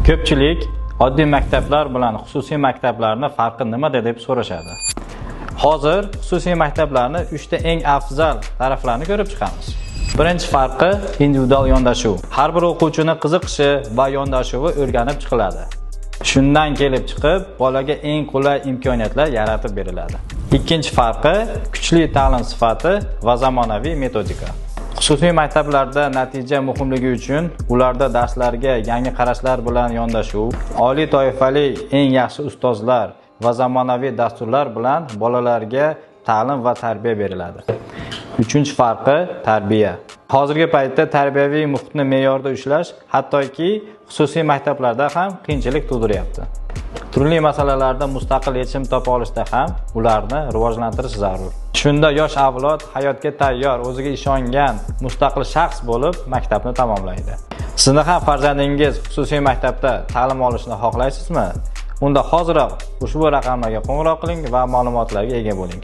Ko'pchilik oddiy maktablar bilan xususiy maktablarning farqi nimada deb so'rashadi. Hozir xususiy maktablarning 3 ta eng afzal taraflarini ko'rib chiqamiz. Birinchi farqi individual yondashuv. Har bir o'quvchining qiziqishi va yondashuvi o'rganib chiqiladi. Shundan kelib chiqib, bolaga eng qulay imkoniyatlar yaratib beriladi. Ikkinchi farqi kuchli ta'lim sifati va zamonaviy metodika. Xususiy maktablarda natija muhimligi uchun ularda darslarga yangi qarashlar bilan yondashuv, oliy toifali eng yaxshi ustozlar va zamonaviy dasturlar bilan bolalarga ta'lim va tarbiya beriladi. Uchinchi farqi tarbiya. Hozirgi paytda tarbiyaviy muhitni me'yorda ushlash hattoki xususiy maktablarda ham qiyinchilik tug'diryapti. Turli masalalarda mustaqil yechim topa olishda ham ularni rivojlantirish zarur. Shunda yosh avlod hayotga tayyor, o'ziga ishongan, mustaqil shaxs bo'lib maktabni tamomlaydi. Sizni ham farzandingiz xususiy maktabda ta'lim olishni xohlaysizmi? Unda hoziroq ushbu raqamlarga qo'ng'iroq qiling va ma'lumotlarga ega bo'ling.